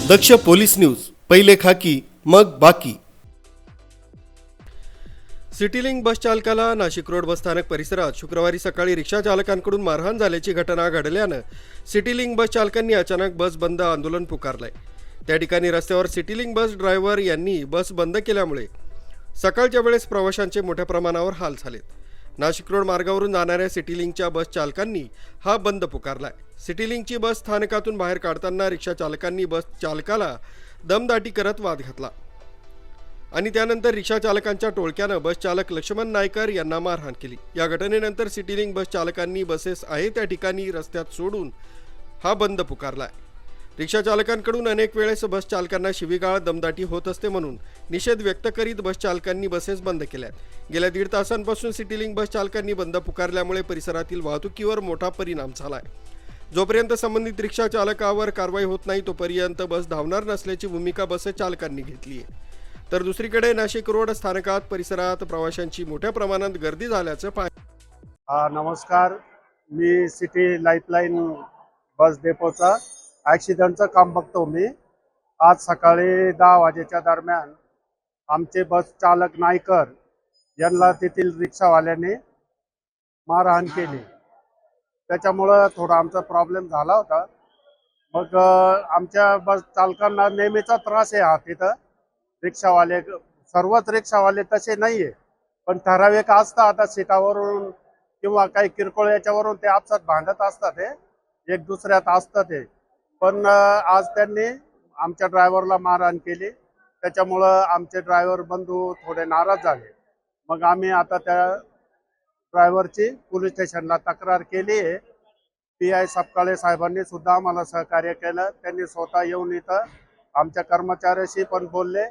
दक्ष police news, पहिले खाकी मग बाकी। सिटीलिंक बस चालकाला नाशिक रोड बस स्थानक परिसरात शुक्रवारी सकाळी रिक्षा चालकांकडून मारहाण झाल्याची घटना घडल्यानं सिटीलिंक बस चालकांनी अचानक बस बंद आंदोलन पुकारलंय। त्या ठिकाणी रस्त्यावर सिटीलिंक बस ड्रायव्हर यांनी बस बंद केल्यामुळे सकाळच्या वेळेस प्रवाशांचे मोठ्या प्रमाणावर हाल झालेत। नाशिक रोड मार्गावरून जाणाऱ्या सिटीलिंकच्या बस चालकांनी हा बंद पुकारलाय। सिटीलिंकची बस स्थानकातून बाहेर काढताना रिक्षा चालकांनी बस चालकाला दमदाटी करत वाद घातला आणि त्यानंतर रिक्षा चालकांच्या टोळक्यानं बस चालक लक्ष्मण नायकर यांना मारहाण केली। या घटनेनंतर सिटीलिंक बस चालकांनी बसेस आहे त्या ठिकाणी रस्त्यात सोडून हा बंद पुकारलाय। रिक्षा चालकांकडून अनेक वेळेस बस चालकांना शिवीगाळ दमदाटी होत असते म्हणून निषेध व्यक्त करीत बस चालकांनी बसेस बंद केल्यात। गेल्या 1.5 तासांपासून सिटीलिंक बस चालकांनी बंद पुकारल्यामुळे परिसरातील वाहतुकीवर मोठा परिणाम झालाय। जोपर्यंत संबंधित रिक्षा चालकावर कारवाई होत नाही तोपर्यंत बस धावणार नसल्याची भूमिका बस चालकांनी घेतली आहे। तर दुसरीकडे नाशिक रोड स्थानकात परिसरात प्रवाशांची मोठ्या प्रमाणात गर्दी झाल्याचं नमस्कार, मी सिटी लाईफलाईन बस डेपोचा ॲक्सिडेंटचं काम बघतो। मी आज सकाळी 10 वाजेच्या दरम्यान आमचे बस चालक नायकर यांना तेथील रिक्षावाल्याने मारहाण केली। त्याच्यामुळं थोडा आमचा प्रॉब्लेम झाला होता। मग आमच्या बस चालकांना नेहमीचा त्रास आहे हा। तिथं रिक्षावाले सर्वच रिक्षावाले तसे नाही आहे, पण ठराविक असतात। आता सीटावरून किंवा काही किरकोळ याच्यावरून ते आपसात भांडत असतात, हे एक दुसऱ्यात असतात ते। पण आज त्यांनी आमच्या ड्रायव्हरला मारहाण केली, त्याच्यामुळं आमचे ड्रायव्हर बंधू थोडे नाराज झाले। मग आम्ही आता त्या ड्रायव्हरची पोलीस स्टेशनला तक्रार केली आहे। PI सपकाळे साहेबांनी सुद्धा आम्हाला सहकार्य केलं। त्यांनी स्वतः येऊन इथं आमच्या कर्मचाऱ्याशी पण बोलले।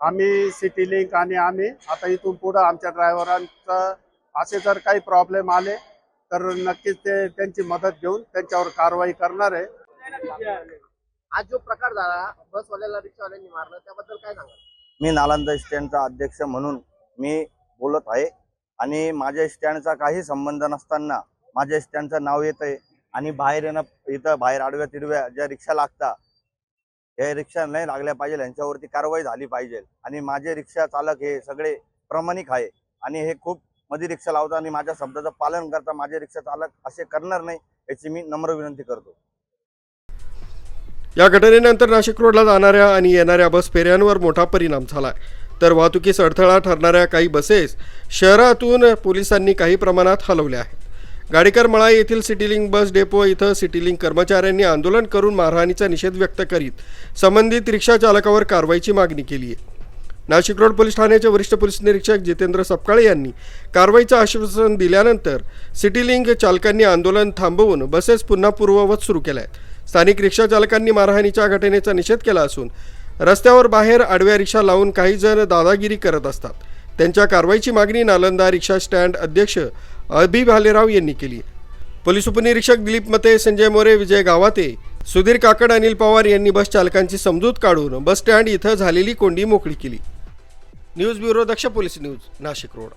आम्ही सिटीलिंक आणि आम्ही आता इथून पुढं आमच्या ड्रायव्हरांचं असे जर काही प्रॉब्लेम आले तर नक्कीच ते त्यांची मदत घेऊन त्यांच्यावर कारवाई करणार आहे। आज जो प्रकार झाला बसवाल्याला रिक्षावाल्यांनी मारलं त्याबद्दल काय सांगाल? मी नालंदा स्टँडचा अध्यक्ष म्हणून मी बोलत आहे आणि माझ्या स्टँडचा काही संबंध नसताना माझ्या स्टँडचं नाव येत आहे आणि बाहेर इथं बाहेर आडव्या तिडव्या ज्या रिक्षा लागतात हे रिक्षा नाही लागल्या पाहिजे, यांच्यावरती कारवाई झाली पाहिजे। आणि माझे रिक्षा चालक हे सगळे प्रामाणिक आहे आणि हे खूप मध्ये रिक्षा लावतात आणि माझ्या शब्दाचं पालन करता। माझे रिक्षा चालक असे करणार नाही याची मी नम्र विनंती करतो। या घटनेनंतर नाशिक रोडला जाणाऱ्या आणि येणाऱ्या बस फेऱ्यांवर मोठा परिणाम झाला, तर वाहतुकीस अडथळा ठरणाऱ्या काही बसेस शहरातून पोलिसांनी काही प्रमाणात हलवल्या आहेत। गाडेकर मळा येथील सिटीलिंक बस डेपो इथं सिटीलिंक कर्मचाऱ्यांनी आंदोलन करून मारहाणीचा निषेध व्यक्त करीत संबंधित रिक्षा चालकावर कारवाईची मागणी केली आहे। नाशिक रोड पोलीस ठाण्याचे वरिष्ठ पोलीस निरीक्षक जितेंद्र सपकाळे यांनी कारवाईचं आश्वासन दिल्यानंतर सिटीलिंक चालकांनी आंदोलन थांबवून बसेस पुन्हा पूर्ववत सुरू केल्या आहेत। स्थानिक रिक्षा चालकांनी मारहाणीच्या घटनेचा निषेध केला असून रस्त्यावर बाहेर आडव्या रिक्षा लावून काही जण दादागिरी करत असतात, त्यांच्या कारवाईची मागणी नालंदा रिक्षा स्टँड अध्यक्ष अभि भालेराव यांनी केली। पोलीस उपनिरीक्षक दिलीप मते, संजय मोरे, विजय गावाते, सुधीर काकड, अनिल पवार यांनी बस चालकांची समजूत काढून बस स्टँड इथं झालेली कोंडी मोकळी केली। न्यूज ब्युरो, दक्ष पोलीस न्यूज, नाशिक रोड।